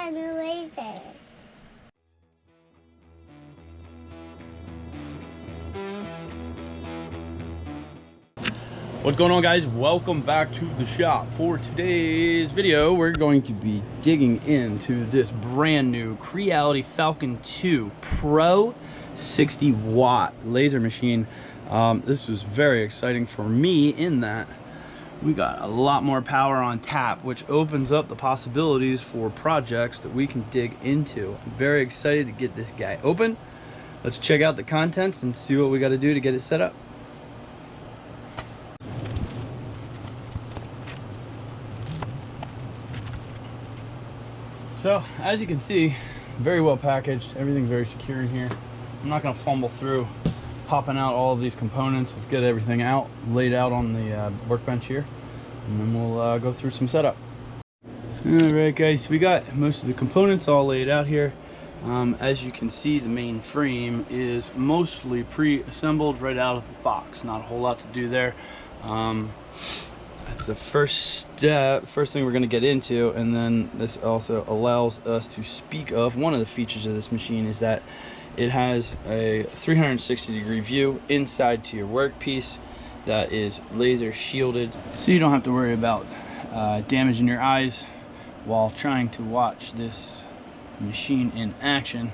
a new laser. What's going on, guys? Welcome back to the shop. For today's video, we're going to be digging into this brand new Creality Falcon2 Pro 60-watt laser machine. This was very exciting for me in that we got a lot more power on tap, which opens up the possibilities for projects that we can dig into. I'm very excited to get this guy open. Let's check out the contents and see what we got to do to get it set up. So, as you can see, very well packaged, everything very secure in here. I'm not going to fumble through popping out all of these components. Let's get everything out, laid out on the workbench here, and then we'll go through some setup. Alright guys, we got most of the components all laid out here. As you can see, the main frame is mostly pre-assembled right out of the box. Not a whole lot to do there. That's the first thing we're going to get into, and then this also allows us to speak of one of the features of this machine is that it has a 360-degree view inside to your workpiece that is laser shielded, so you don't have to worry about damaging your eyes while trying to watch this machine in action.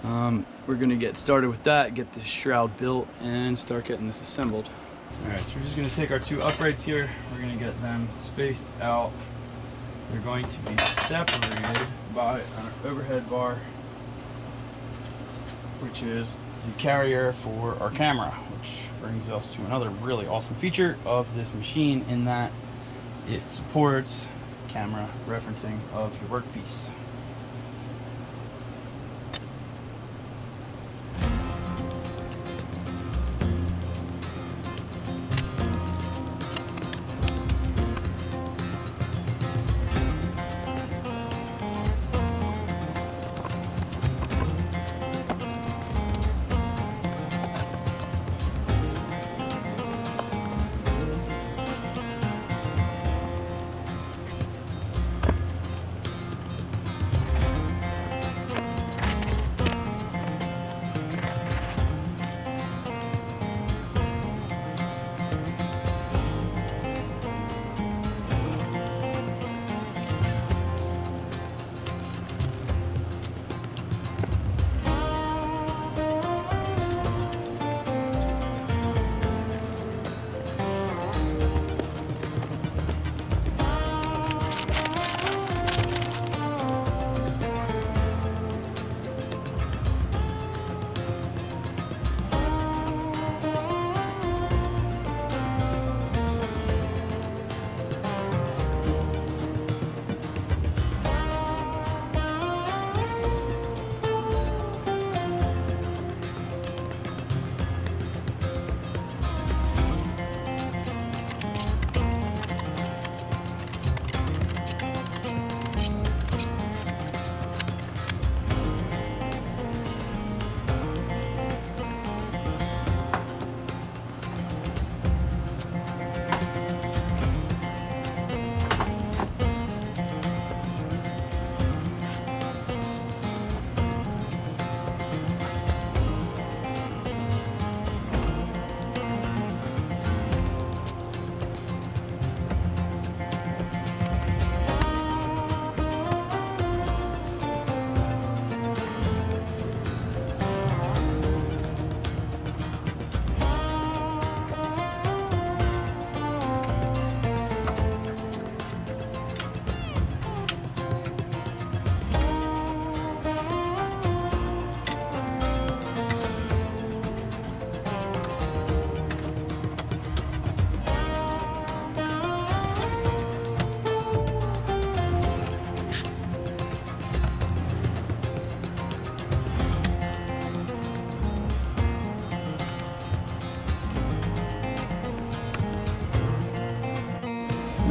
We're going to get started with that, get the shroud built, and start getting this assembled. Alright, so we're just going to take our two uprights here, we're going to get them spaced out. They're going to be separated by an overhead bar, which is the carrier for our camera, which brings us to another really awesome feature of this machine in that it supports camera referencing of your workpiece.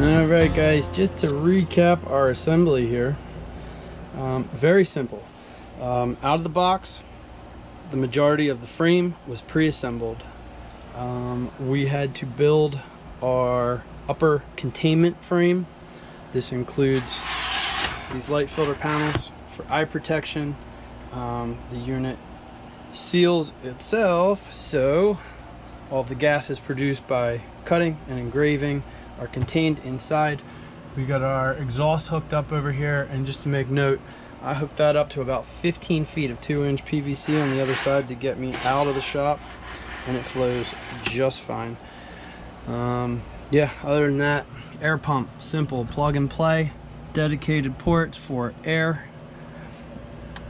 Alright guys, just to recap our assembly here, very simple. Out of the box, the majority of the frame was pre-assembled. We had to build our upper containment frame. This includes these light filter panels for eye protection. The unit seals itself, so all of the gases produced by cutting and engraving are contained inside. We got our exhaust hooked up over here, and just to make note, I hooked that up to about 15 feet of 2-inch PVC on the other side to get me out of the shop, and it flows just fine. Yeah, other than that, air pump, simple plug and play, dedicated ports for air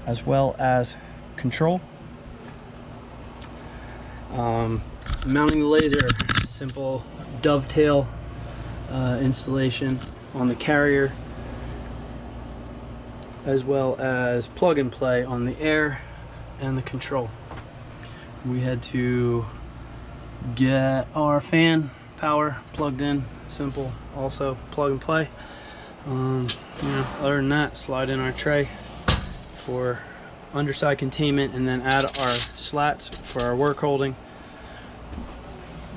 as well as control. Mounting the laser, simple dovetail installation on the carrier, as well as plug and play on the air and the control. We had to get our fan power plugged in, simple, also plug and play. Other than that, slide in our tray for underside containment, and then add our slats for our work holding.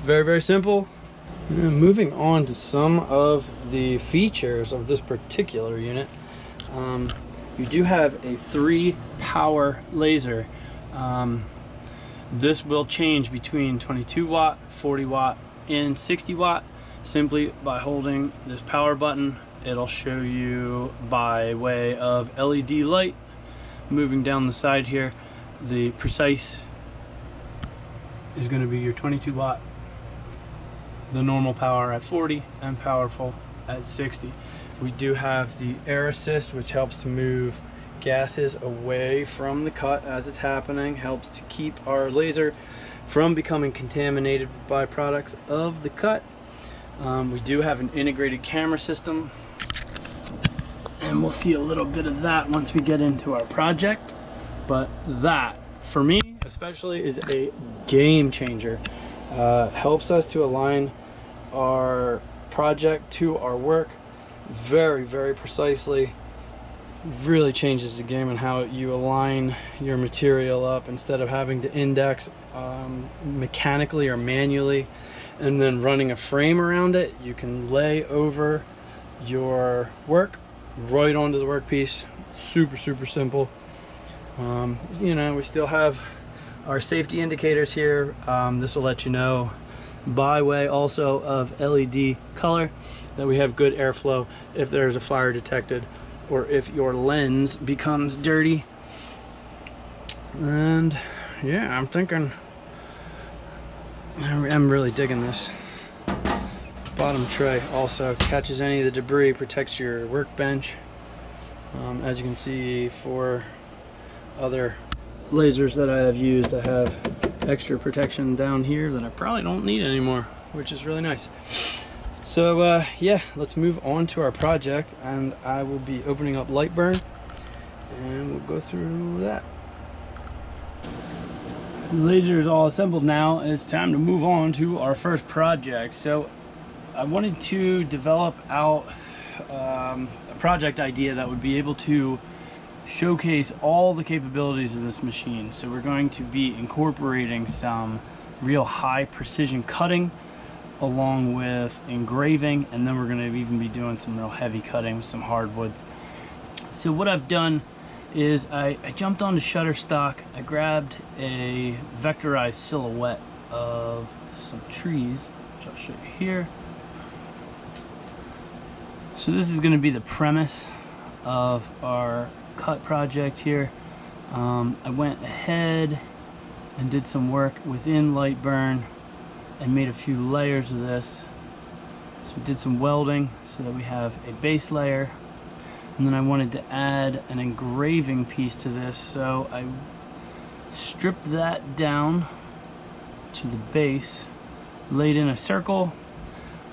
Very, very simple. Moving on to some of the features of this particular unit. You do have a 3-power laser. This will change between 22 watt, 40 watt, and 60 watt simply by holding this power button. It'll show you by way of LED light moving down the side here. The precise is going to be your 22 watt, the normal power at 40, and powerful at 60. We do have the air assist, which helps to move gases away from the cut as it's happening, helps to keep our laser from becoming contaminated by products of the cut. We do have an integrated camera system, and we'll see a little bit of that once we get into our project. But that, for me especially, is a game changer. Helps us to align our project to our work very, very precisely. Really changes the game and how you align your material up, instead of having to index mechanically or manually and then running a frame around it. You can lay over your work right onto the workpiece. Super, super simple. You know, we still have our safety indicators here. This will let you know by way also of LED color that we have good airflow if there's a fire detected, or if your lens becomes dirty. And yeah, I'm really digging this. Bottom tray also catches any of the debris, protects your workbench. As you can see, for other lasers that I have used, I have extra protection down here that I probably don't need anymore, which is really nice. So yeah, let's move on to our project, and I will be opening up Lightburn and we'll go through that. The laser is all assembled now, and it's time to move on to our first project. So I wanted to develop out a project idea that would be able to showcase all the capabilities of this machine. So we're going to be incorporating some real high precision cutting along with engraving, and then we're going to even be doing some real heavy cutting with some hardwoods. So what I've done is I jumped onto Shutterstock. I grabbed a vectorized silhouette of some trees, which I'll show you here. So this is going to be the premise of our cut project here. I went ahead and did some work within Lightburn and made a few layers of this. So we did some welding so that we have a base layer, and then I wanted to add an engraving piece to this, so I stripped that down to the base, laid in a circle.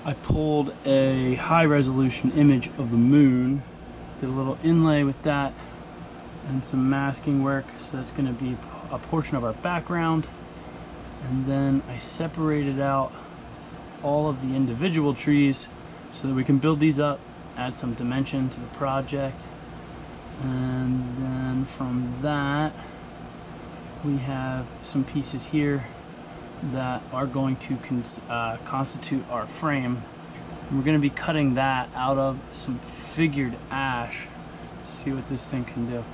I pulled a high resolution image of the moon, did a little inlay with that and some masking work, so that's going to be a portion of our background. And then I separated out all of the individual trees so that we can build these up, add some dimension to the project. And then from that, we have some pieces here that are going to constitute our frame. And we're going to be cutting that out of some figured ash. see what this thing can do.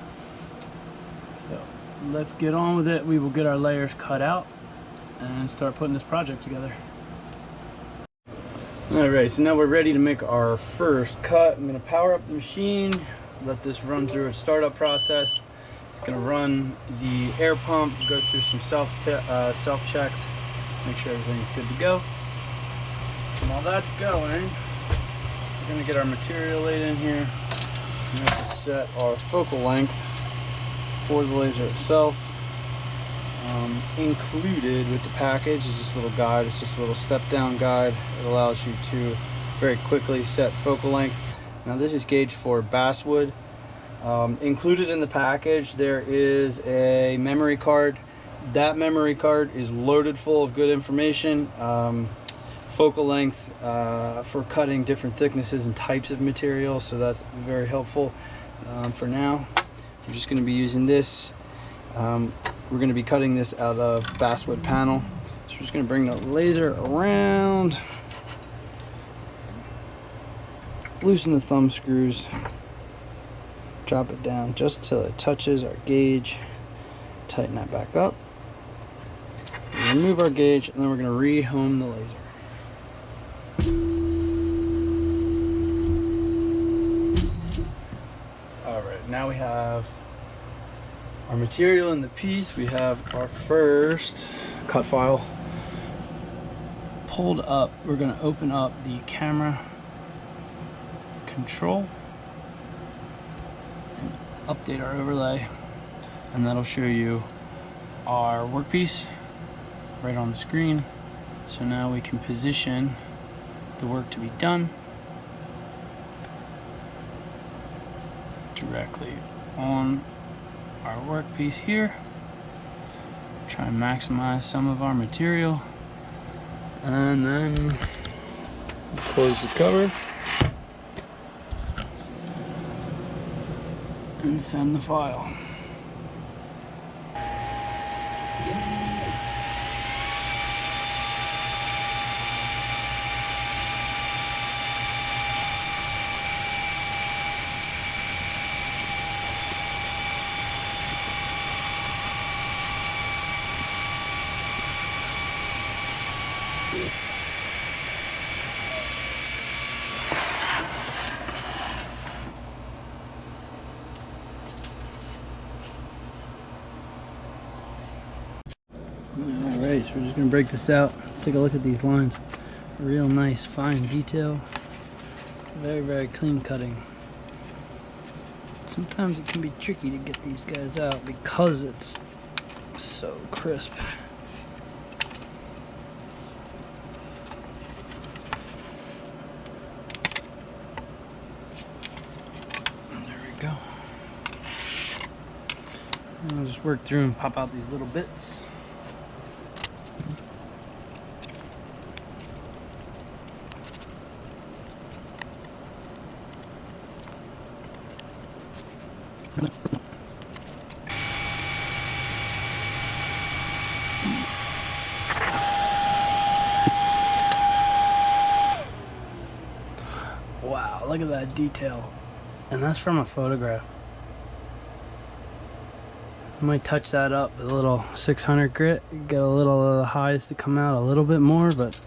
So let's get on with it. We will get our layers cut out and start putting this project together. Alright, so now we're ready to make our first cut. I'm going to power up the machine, let this run through its startup process. It's going to run the air pump, go through some self checks, make sure everything's good to go. And while that's going, we're going to get our material laid in here. We have to set our focal length for the laser itself. Included with the package is this little guide. It's just a little step down guide. It allows you to very quickly set focal length. Now this is gauged for basswood. Included in the package there is a memory card. That memory card is loaded full of good information. Focal lengths for cutting different thicknesses and types of materials, so that's very helpful. For now, I'm just going to be using this. We're going to be cutting this out of basswood panel. So we're just going to bring the laser around, loosen the thumb screws, drop it down just till it touches our gauge, tighten that back up, remove our gauge, and then we're going to re-home the laser. Alright, now we have our material in the piece. We have our first cut file pulled up. We're going to open up the camera control and update our overlay, and that'll show you our workpiece right on the screen. So now we can position the work to be done directly on our workpiece here. Try and maximize some of our material, and then close the cover and send the file. Alright, so we're just going to break this out. Take a look at these lines. Real nice, fine detail. Very, very clean cutting. Sometimes it can be tricky to get these guys out because it's so crisp. There we go. And I'll just work through and pop out these little bits. Wow, look at that detail. And that's from a photograph. I might touch that up with a little 600 grit, get a little of the highs to come out a little bit more, but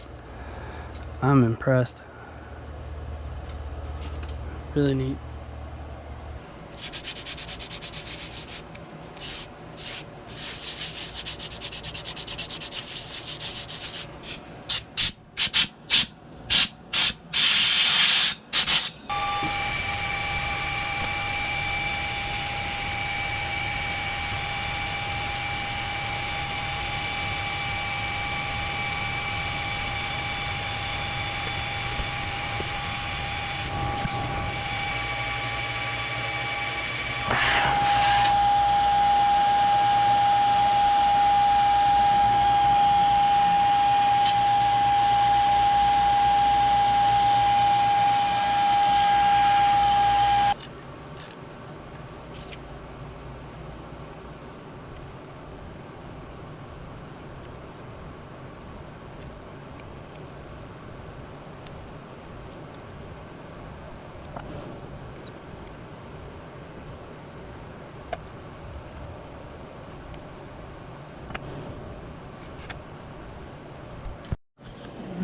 I'm impressed. Really neat.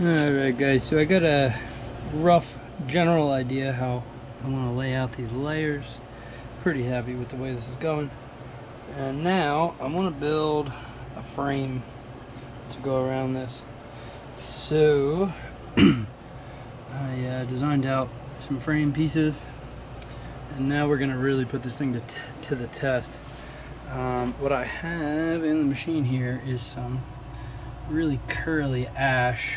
Alright guys, so I got a rough general idea how I want to lay out these layers. Pretty happy with the way this is going. And now I want to build a frame to go around this. So I designed out some frame pieces, and now we're going to really put this thing to the test. What I have in the machine here is some really curly ash.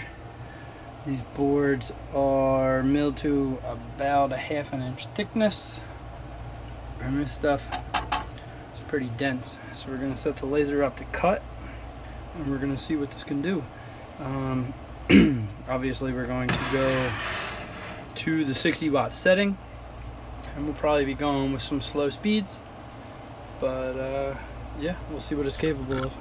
These boards are milled to about a ½ inch thickness, and this stuff is pretty dense. So we're going to set the laser up to cut, and we're going to see what this can do. Obviously we're going to go to the 60-watt setting, and we'll probably be going with some slow speeds, but yeah, we'll see what it's capable of.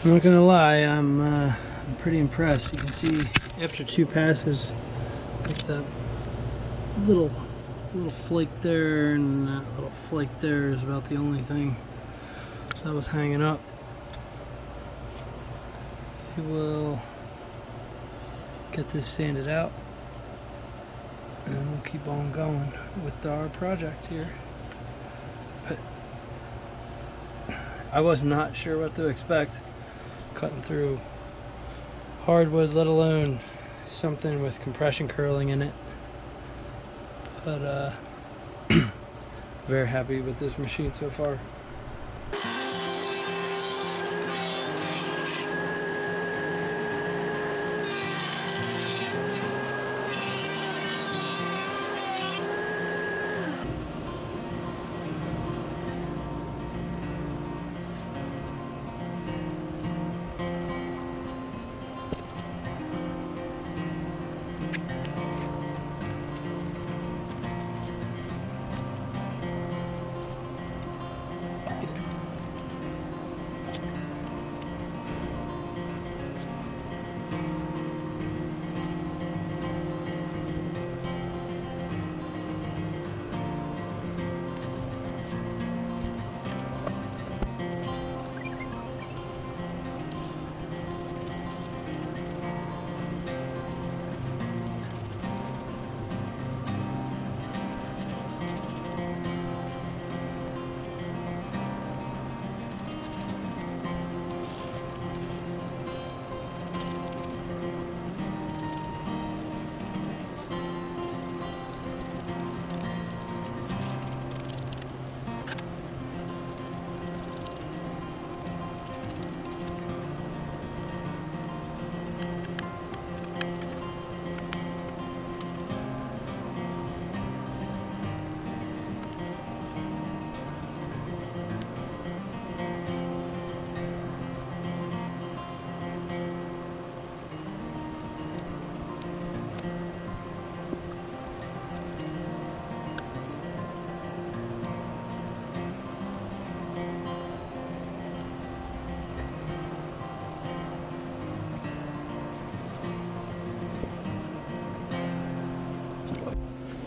I'm not gonna lie, I'm pretty impressed. You can see after 2 passes, like that little flake there and that little flake there is about the only thing that was hanging up. We will get this sanded out, and we'll keep on going with our project here. But I was not sure what to expect cutting through hardwood, let alone something with compression curling in it. But very happy with this machine so far.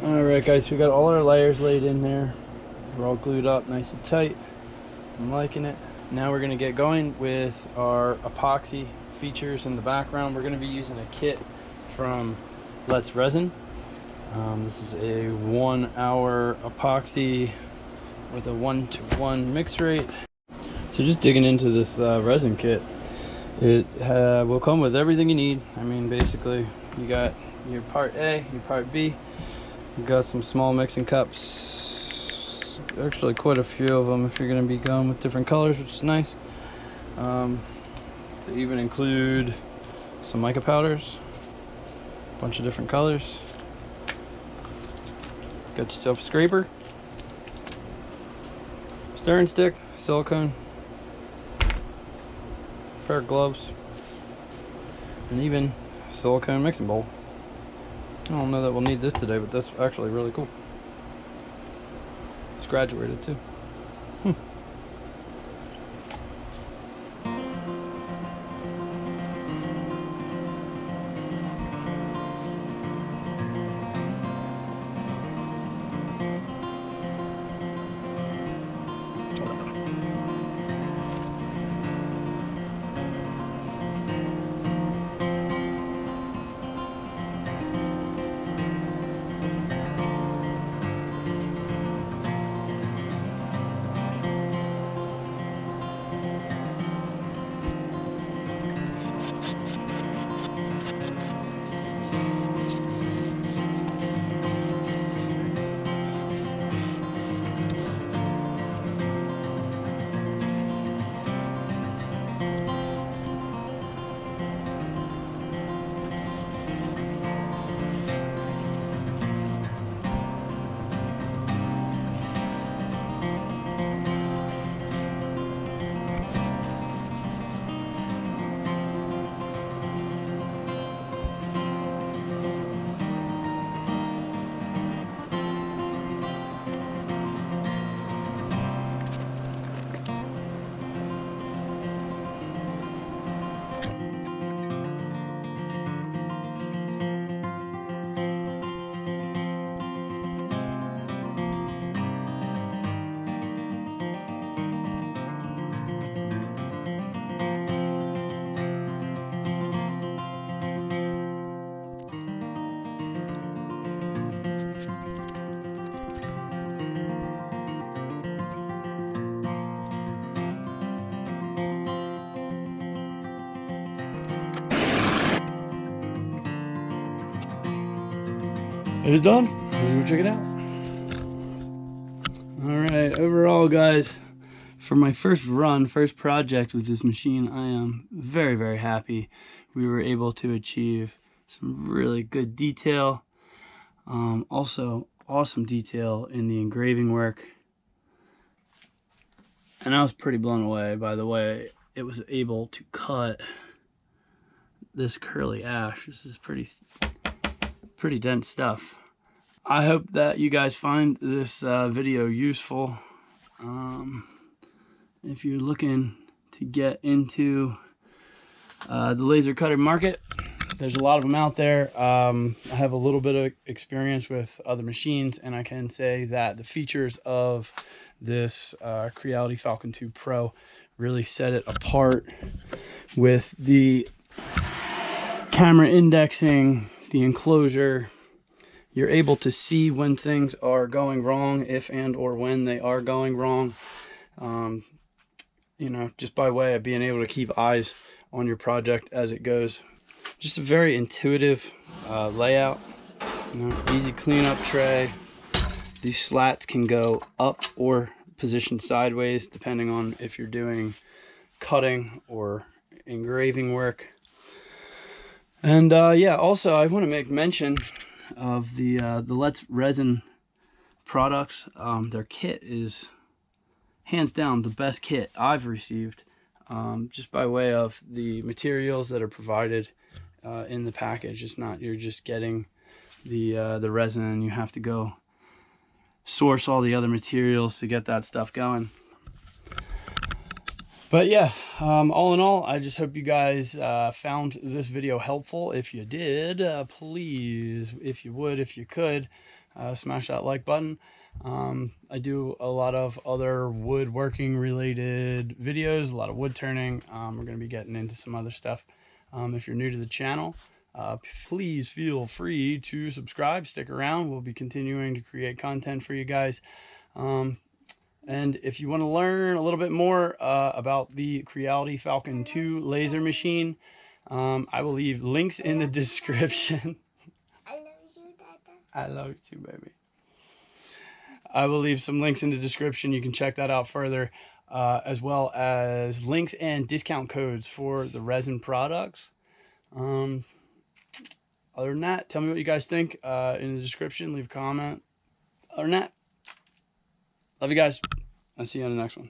Alright guys, we got all our layers laid in there. We're all glued up nice and tight. I'm liking it. Now we're going to get going with our epoxy features in the background. We're going to be using a kit from Resin. This is a 1 hour epoxy with a 1:1 mix rate. So just digging into this resin kit, it will come with everything you need. I mean, basically you got your part A, your part B. You've got some small mixing cups, actually quite a few of them if you're going to be going with different colors, which is nice. They even include some mica powders, a bunch of different colors. Got yourself a scraper, stirring stick, silicone, pair of gloves, and even silicone mixing bowl. I don't know that we'll need this today, but that's actually really cool. It's graduated too. It is done. Let's go check it out. All right, overall, guys, for my first project with this machine, I am very, very happy. We were able to achieve some really good detail. Also, awesome detail in the engraving work. And I was pretty blown away by the way it was able to cut this curly ash. This is pretty dense stuff. I hope that you guys find this video useful. If you're looking to get into the laser cutter market, there's a lot of them out there. I have a little bit of experience with other machines, and I can say that the features of this Creality Falcon2 Pro really set it apart with the camera indexing, the enclosure. You're able to see when things are going wrong, if and or when they are going wrong. You know, just by way of being able to keep eyes on your project as it goes. Just a very intuitive layout. You know, easy cleanup tray. These slats can go up or positioned sideways depending on if you're doing cutting or engraving work. And yeah, also I want to make mention of the Let's Resin products. Their kit is hands down the best kit I've received, just by way of the materials that are provided in the package. It's not you're just getting the resin and you have to go source all the other materials to get that stuff going. But yeah, all in all, I just hope you guys found this video helpful. If you did, please, if you could, smash that like button. I do a lot of other woodworking related videos, a lot of wood turning. We're going to be getting into some other stuff. If you're new to the channel, please feel free to subscribe, stick around. We'll be continuing to create content for you guys. And if you want to learn a little bit more about the Creality Falcon 2 laser machine, I will leave links in the description. I love you, Dada. I love you too, baby. I will leave some links in the description. You can check that out further, as well as links and discount codes for the resin products. Other than that, tell me what you guys think in the description. Leave a comment. Other than that, love you guys. I'll see you on the next one.